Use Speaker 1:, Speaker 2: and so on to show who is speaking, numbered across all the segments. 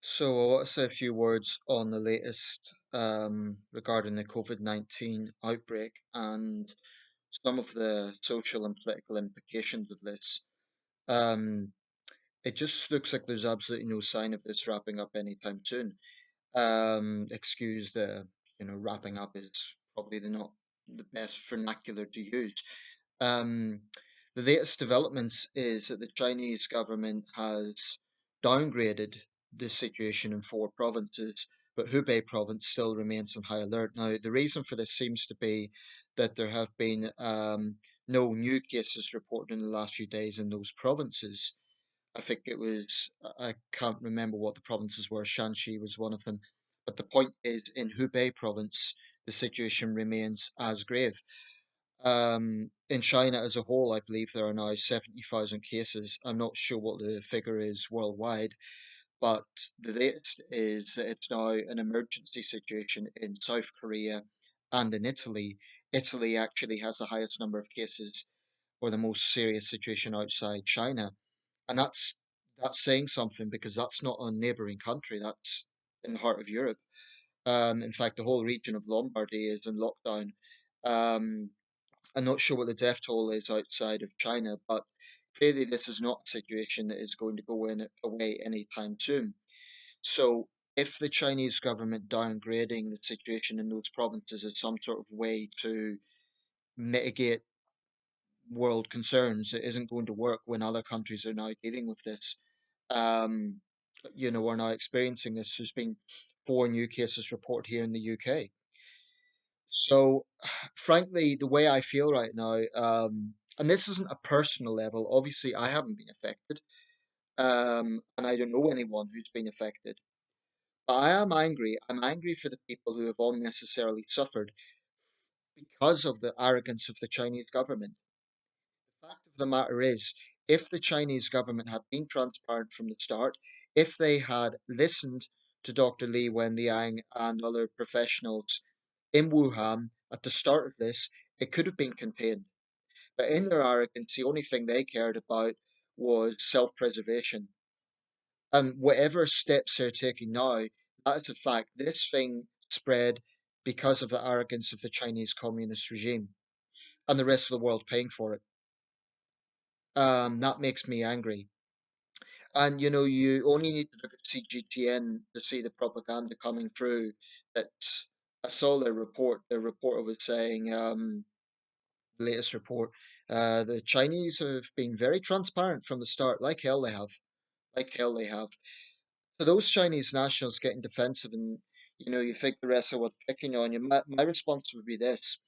Speaker 1: So I want to say a few words on the latest regarding the COVID-19 outbreak and some of the social and political implications of this. Um, it just looks like there's absolutely no sign of this wrapping up anytime soon. Excuse the, wrapping up is probably not the best vernacular to use. Um, the latest developments is that the Chinese government has downgraded the situation in four provinces, but Hubei province still remains on high alert. Now, the reason for this seems to be that there have been no new cases reported in the last few days in those provinces. I think it was, I can't remember what the provinces were. Shanxi was one of them. But the point is, in Hubei province, the situation remains as grave. In China as a whole, I believe there are now 70,000 cases. I'm not sure what the figure is worldwide, but the latest is that it's now an emergency situation in South Korea and in Italy. Italy actually has the highest number of cases or the most serious situation outside China. And that's saying something because that's not a neighboring country, that's in the heart of Europe. In fact, the whole region of Lombardy is in lockdown. Um, I'm not sure what the death toll is outside of China, but clearly this is not a situation that is going to go away anytime soon. So, if the Chinese government downgrading the situation in those provinces is some sort of way to mitigate world concerns, it isn't going to work when other countries are now dealing with this. Um, we're now experiencing this. There's been four new cases reported here in the UK. So, frankly, the way I feel right now, and this isn't a personal level, obviously, I haven't been affected, and I don't know anyone who's been affected. But I am angry. I'm angry for the people who have unnecessarily suffered because of the arrogance of the Chinese government. The fact of the matter is, if the Chinese government had been transparent from the start, if they had listened to Dr. Li Wenliang and other professionals in Wuhan at the start of this, it could have been contained. But in their arrogance, the only thing they cared about was self preservation. And whatever steps they're taking now, that is a fact. This thing spread because of the arrogance of the Chinese communist regime and the rest of the world paying for it. That makes me angry. And you only need to look at CGTN to see the propaganda coming through. That I saw their report. The reporter was saying, the latest report, the Chinese have been very transparent from the start, like hell they have, like hell they have. So those Chinese nationals getting defensive, and you think the rest of what's picking on you. My response would be this: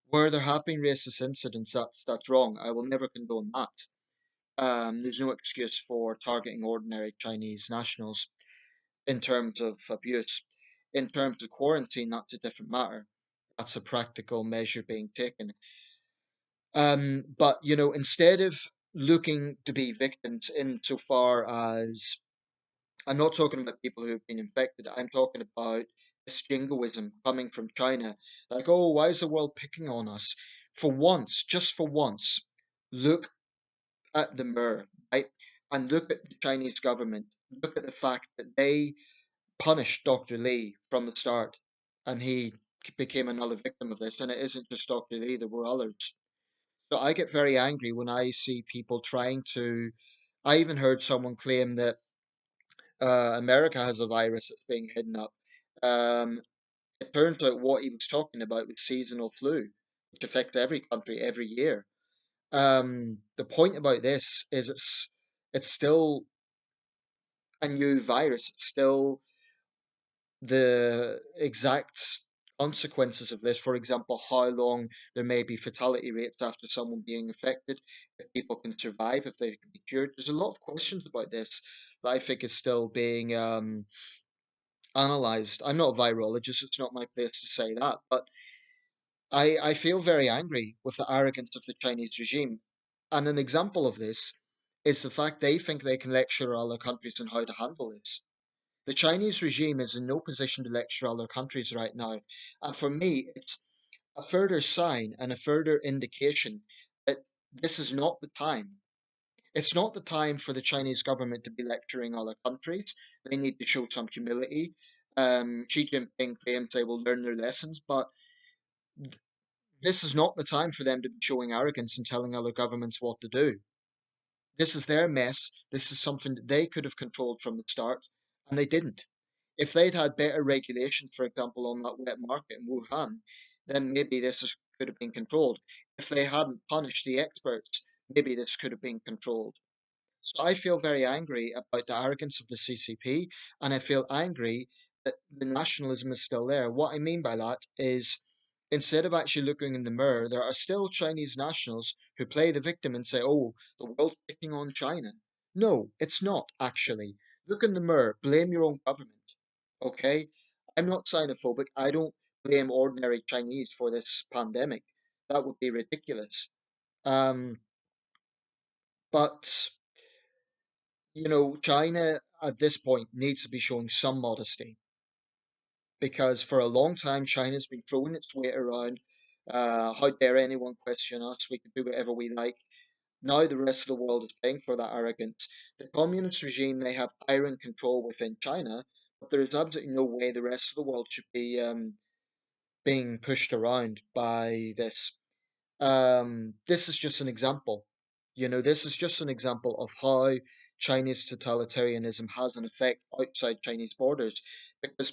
Speaker 1: where there have been racist incidents, that's wrong. I will never condone that. There's no excuse for targeting ordinary Chinese nationals in terms of abuse. In terms of quarantine, that's a different matter. That's a practical measure being taken. But instead of looking to be victims insofar as I'm not talking about people who've been infected, I'm talking about this jingoism coming from China. Like, oh, why is the world picking on us? For once, just for once, look at the mirror, right? And look at the Chinese government. Look at the fact that they punished Dr. Lee from the start, and he became another victim of this. And it isn't just Dr. Lee, there were others. So I get very angry when I see people trying to. I even heard someone claim that America has a virus that's being hidden up. Um, it turns out what he was talking about was seasonal flu, which affects every country every year. The point about this is it's still a new virus. It's still the exact consequences of this. For example, how long there may be fatality rates after someone being affected, if people can survive, if they can be cured. There's a lot of questions about this that I think is still being analyzed. I'm not a virologist, it's not my place to say that, but I feel very angry with the arrogance of the Chinese regime. And an example of this is the fact they think they can lecture other countries on how to handle this. The Chinese regime is in no position to lecture other countries right now. And for me, it's a further sign and a further indication that this is not the time. It's not the time for the Chinese government to be lecturing other countries. They need to show some humility. Xi Jinping claims they will learn their lessons, but this is not the time for them to be showing arrogance and telling other governments what to do. This is their mess. This is something that they could have controlled from the start, and they didn't. If they'd had better regulations, for example, on that wet market in Wuhan, then maybe could have been controlled. If they hadn't punished the experts, maybe this could have been controlled. So I feel very angry about the arrogance of the CCP, and I feel angry that the nationalism is still there. What I mean by that is instead of actually looking in the mirror, there are still Chinese nationals who play the victim and say, oh, the world's picking on China. No, it's not actually. Look in the mirror, blame your own government. Okay? I'm not xenophobic. I don't blame ordinary Chinese for this pandemic. That would be ridiculous. Um, but China at this point needs to be showing some modesty because for a long time China's been throwing its weight around. How dare anyone question us? We can do whatever we like. Now the rest of the world is paying for that arrogance. The communist regime may have iron control within China, but there is absolutely no way the rest of the world should be being pushed around by this. This is just an example. This is just an example of how Chinese totalitarianism has an effect outside Chinese borders. Because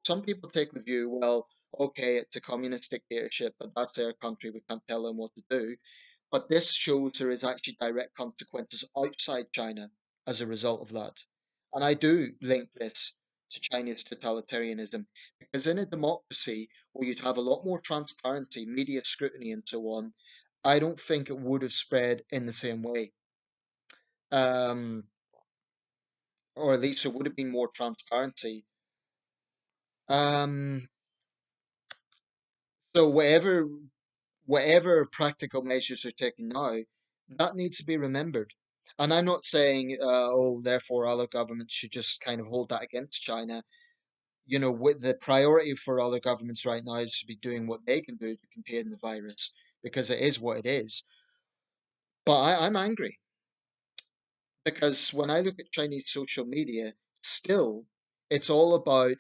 Speaker 1: some people take the view, well, okay, it's a communist dictatorship, but that's their country, we can't tell them what to do. But this shows there is actually direct consequences outside China as a result of that. And I do link this to Chinese totalitarianism because in a democracy where you'd have a lot more transparency, media scrutiny, and so on, I don't think it would have spread in the same way. Um, or at least there would have been more transparency. Um, so whatever practical measures are taken now, that needs to be remembered. And I'm not saying, oh, therefore other governments should just kind of hold that against China. With the priority for other governments right now is to be doing what they can do to contain the virus because it is what it is. But I'm angry because when I look at Chinese social media, still it's all about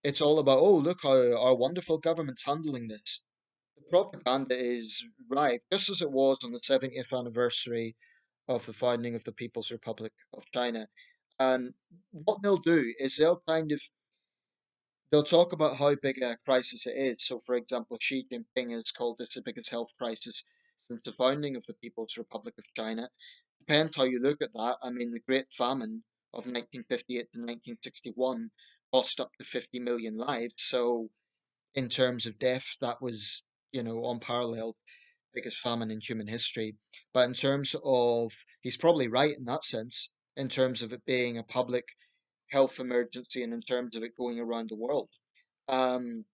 Speaker 1: oh, look how our wonderful government's handling this. The propaganda is right, just as it was on the 70th anniversary of the founding of the People's Republic of China. And what they'll do is they'll talk about how big a crisis it is. So, for example, Xi Jinping has called this the biggest health crisis since the founding of the People's Republic of China. Depends how you look at that. I mean, the Great Famine of 1958 to 1961 cost up to 50 million lives. So, in terms of death, that was, unparalleled, biggest famine in human history. But in terms of, he's probably right in that sense, in terms of it being a public health emergency and in terms of it going around the world. Um,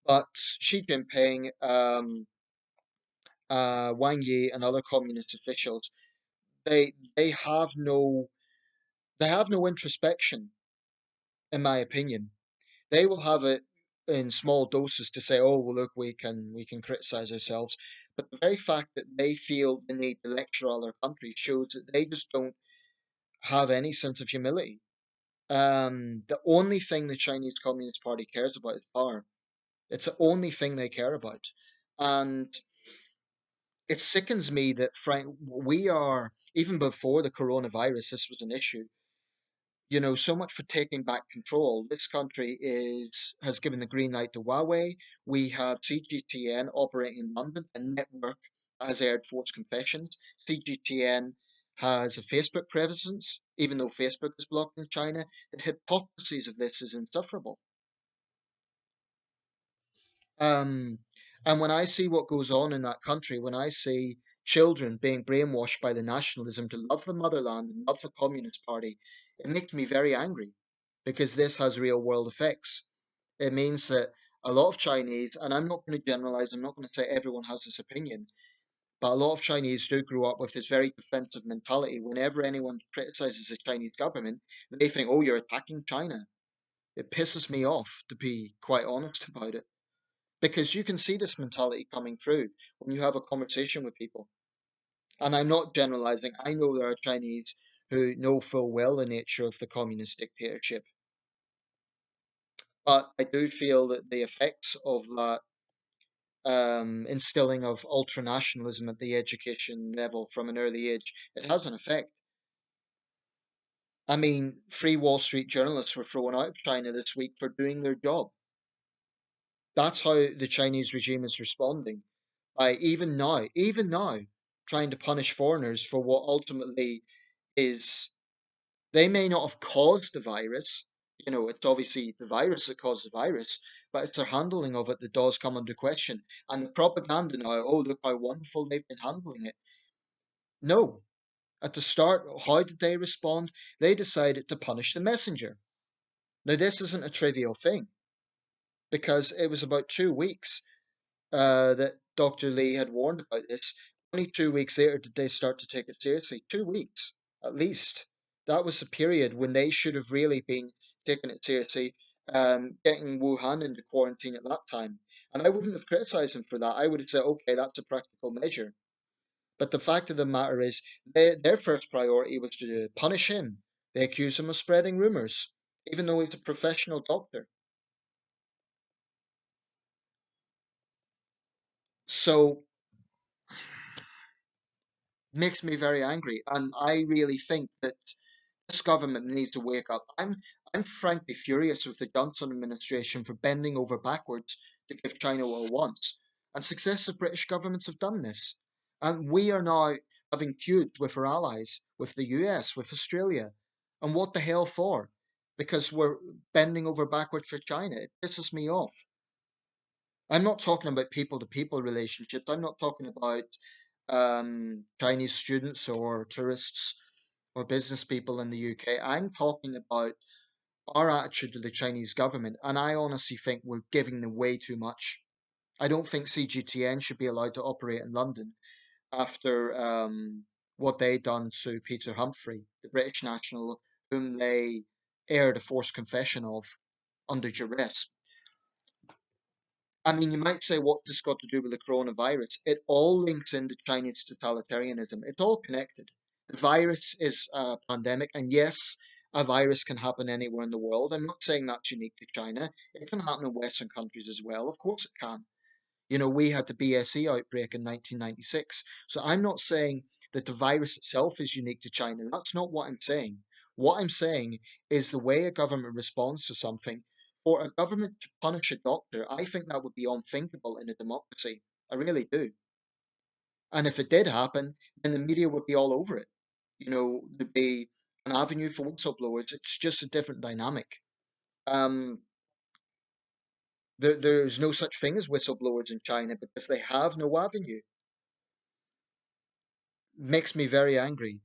Speaker 1: but Xi Jinping, Wang Yi, and other communist officials, they they have no they have no introspection, in my opinion. They will have it in small doses to say, "Oh, well, look, we can criticize ourselves," but the very fact that they feel the need to lecture other countries shows that they just don't have any sense of humility. The only thing the Chinese Communist Party cares about is power. It's the only thing they care about, and it sickens me that we are even before the coronavirus. This was an issue. So much for taking back control. This country is has given the green light to Huawei. We have CGTN operating in London, a network that has aired false confessions. CGTN has a Facebook presence, even though Facebook is blocked in China. The hypocrisies of this is insufferable. Um, and when I see what goes on in that country, when I see children being brainwashed by the nationalism to love the motherland and love the Communist Party, it makes me very angry because this has real world effects. It means that a lot of Chinese, and I'm not going to generalize, I'm not going to say everyone has this opinion, but a lot of Chinese do grow up with this very defensive mentality. Whenever anyone criticizes the Chinese government, they think, oh, you're attacking China. It pisses me off, to be quite honest about it, because you can see this mentality coming through when you have a conversation with people. And I'm not generalizing. I know there are Chinese who know full well the nature of the communist dictatorship. But I do feel that the effects of that instilling of ultranationalism at the education level from an early age, it has an effect. I mean, free Wall Street journalists were thrown out of China this week for doing their job. That's how the Chinese regime is responding by even now, trying to punish foreigners for what ultimately is they may not have caused the virus. You know, it's obviously the virus that caused the virus, but it's their handling of it that does come under question. And the propaganda now, oh, look how wonderful they've been handling it. No. At the start, how did they respond? They decided to punish the messenger. Now, this isn't a trivial thing because it was about 2 weeks that Dr. Lee had warned about this. Only 2 weeks later did they start to take it seriously. 2 weeks, at least. That was the period when they should have really been taking it seriously, getting Wuhan into quarantine at that time. And I wouldn't have criticized them for that. I would have said, okay, that's a practical measure. But the fact of the matter is, their first priority was to punish him. They accused him of spreading rumors, even though he's a professional doctor. So makes me very angry, and I really think that this government needs to wake up. I'm frankly furious with the Johnson administration for bending over backwards to give China what it wants. And successive British governments have done this. And we are now having feuds with our allies, with the US, with Australia. And what the hell for? Because we're bending over backwards for China. It pisses me off. I'm not talking about people to people relationships. I'm not talking about Chinese students or tourists or business people in the UK. I'm talking about our attitude to the Chinese government, and I honestly think we're giving them way too much. I don't think CGTN should be allowed to operate in London after what they done to Peter Humphrey, the British national, whom they aired a forced confession of under duress. I mean, you might say, what's this got to do with the coronavirus? It all links into Chinese totalitarianism. It's all connected. The virus is a pandemic, and yes, a virus can happen anywhere in the world. I'm not saying that's unique to China. It can happen in Western countries as well. Of course, it can. You know, we had the BSE outbreak in 1996. So I'm not saying that the virus itself is unique to China. That's not what I'm saying. What I'm saying is the way a government responds to something. For a government to punish a doctor, I think that would be unthinkable in a democracy. I really do. And if it did happen, then the media would be all over it. You know, there'd be an avenue for whistleblowers. It's just a different dynamic. Um, there's no such thing as whistleblowers in China because they have no avenue. Makes me very angry.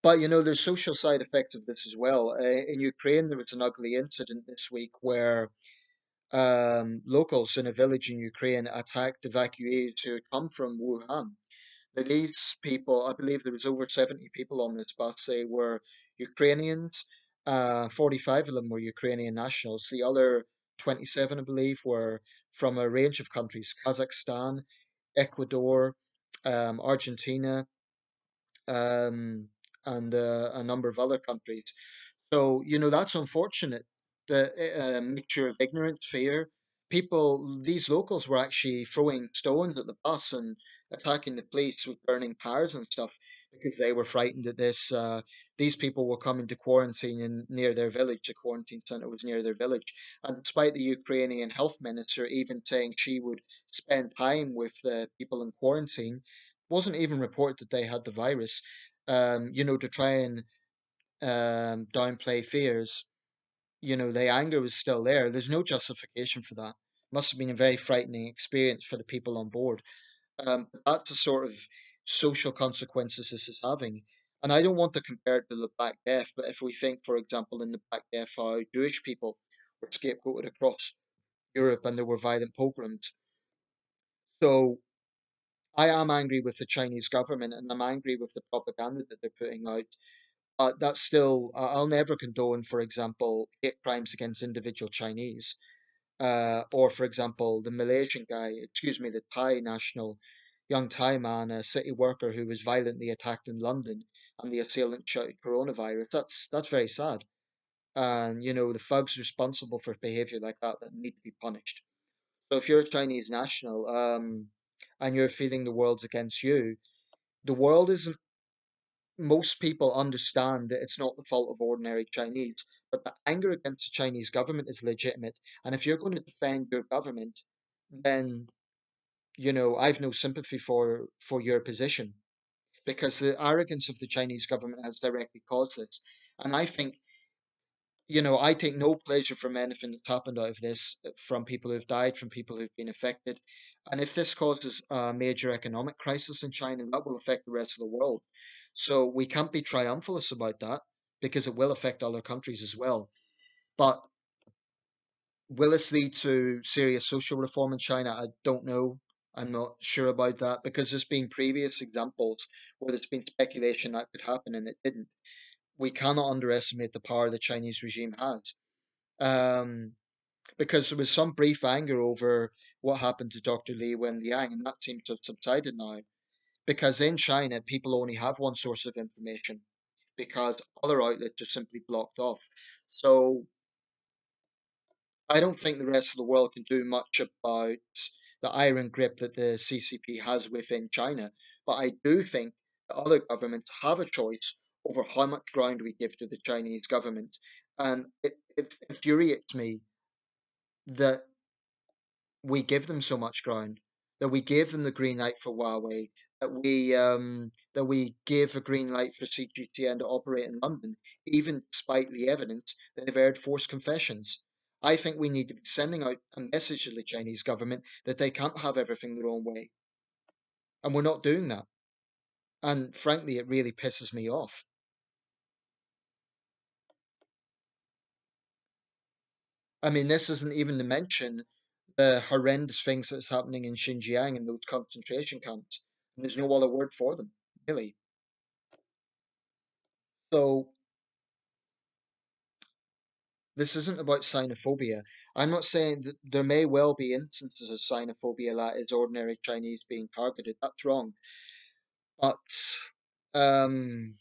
Speaker 1: But you know, there's social side effects of this as well. In Ukraine, there was an ugly incident this week where locals in a village in Ukraine attacked evacuees who had come from Wuhan. Now, these people, I believe there was over 70 people on this bus. They were Ukrainians. 45 of them were Ukrainian nationals. The other 27, I believe, were from a range of countries: Kazakhstan, Ecuador, Argentina, um, and a number of other countries. So, you know, that's unfortunate. The mixture of ignorance, fear. People, these locals were actually throwing stones at the bus and attacking the police with burning cars and stuff because they were frightened that these people were coming to quarantine near their village. The quarantine center was near their village. And despite the Ukrainian health minister even saying she would spend time with the people in quarantine, wasn't even reported that they had the virus. You know, to try and downplay fears, you know, the anger was still there. There's no justification for that. Must have been a very frightening experience for the people on board. But that's the sort of social consequences this is having. And I don't want to compare it to the Black Death, but if we think, for example, in the Black Death, how Jewish people were scapegoated across Europe and there were violent pogroms. So I am angry with the Chinese government and I'm angry with the propaganda that they're putting out. That's still, I'll never condone, for example, hate crimes against individual Chinese, or for example, the Malaysian guy, excuse me, the Thai national. young Thai man, a city worker who was violently attacked in London, and the assailant shouted coronavirus. That's very sad. And the thugs responsible for behavior like that need to be punished. So if you're a Chinese national, and you're feeling the world's against you, the world isn't. Most people understand that it's not the fault of ordinary Chinese, but the anger against the Chinese government is legitimate. And if you're going to defend your government, then I've no sympathy for your position, because the arrogance of the Chinese government has directly caused this. And I think, I take no pleasure from anything that's happened out of this, from people who've died, from people who've been affected. And if this causes a major economic crisis in China, that will affect the rest of the world. So we can't be triumphalists about that, because it will affect other countries as well. But will this lead to serious social reform in China? I don't know. I'm not sure about that, because there's been previous examples where there's been speculation that could happen and it didn't. We cannot underestimate the power the Chinese regime has. Um, because there was some brief anger over what happened to Dr. Li Wenliang, and that seems to have subsided now. Because in China, people only have one source of information, because other outlets are simply blocked off. So I don't think the rest of the world can do much about the iron grip that the CCP has within China. But I do think that other governments have a choice over how much ground we give to the Chinese government. And it infuriates me that we give them so much ground, that we gave them the green light for Huawei, that we gave a green light for CGTN to operate in London, even despite the evidence that they've aired forced confessions. I think we need to be sending out a message to the Chinese government that they can't have everything their own way, and we're not doing that. And frankly, it really pisses me off. I mean, this isn't even to mention the horrendous things that's happening in Xinjiang and those concentration camps. And there's no other word for them, really. So this isn't about xenophobia. I'm not saying that there may well be instances of xenophobia that is ordinary Chinese being targeted. That's wrong. But um,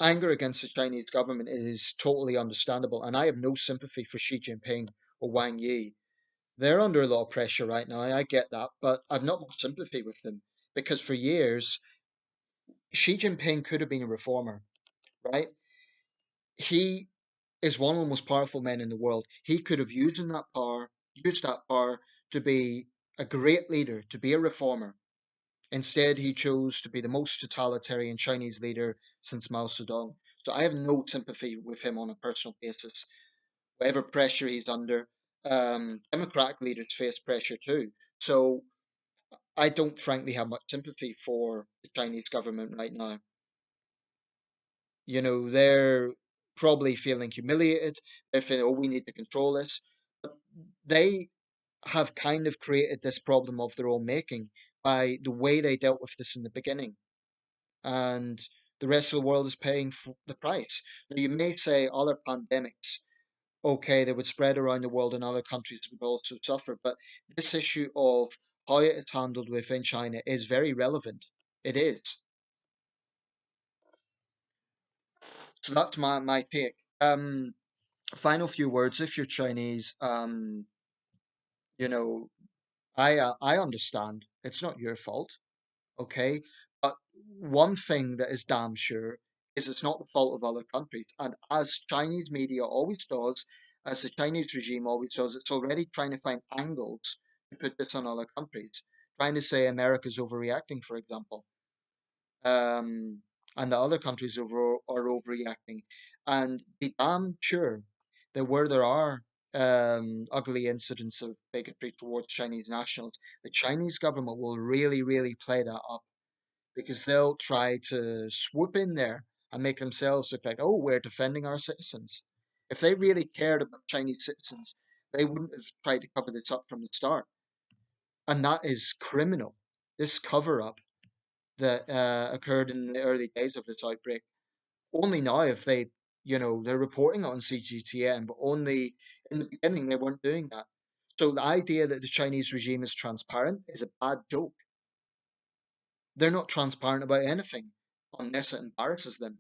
Speaker 1: anger against the Chinese government is totally understandable, and I have no sympathy for Xi Jinping or Wang Yi. They're under a lot of pressure right now. I get that, but I've not much sympathy with them, because for years Xi Jinping could have been a reformer, right? He is one of the most powerful men in the world. He could have used that power to be a great leader, to be a reformer. Instead, he chose to be the most totalitarian Chinese leader since Mao Zedong. So I have no sympathy with him on a personal basis. Whatever pressure he's under, democratic leaders face pressure too. So I don't frankly have much sympathy for the Chinese government right now. They're probably feeling humiliated. They're feeling, oh, we need to control this. But they have kind of created this problem of their own making by the way they dealt with this in the beginning. And the rest of the world is paying the price. Now, you may say other pandemics, okay, they would spread around the world and other countries would also suffer. But this issue of how it is handled within China is very relevant. It is. So that's my take. Final few words. If you're Chinese, you know, I understand it's not your fault, okay? But one thing that is damn sure is it's not the fault of other countries. And as Chinese media always does, as the Chinese regime always does, it's already trying to find angles to put this on other countries, trying to say America's overreacting, for example, um, and the other countries are overreacting. And be damn sure that where there are ugly incidents of bigotry towards Chinese nationals, the Chinese government will really, really play that up, because they'll try to swoop in there and make themselves look like, oh, we're defending our citizens. If they really cared about Chinese citizens, they wouldn't have tried to cover this up from the start. And that is criminal. This cover up that occurred in the early days of this outbreak. Only now, if they're reporting on CGTN, but only in the beginning they weren't doing that. So the idea that the Chinese regime is transparent is a bad joke. They're not transparent about anything unless it embarrasses them.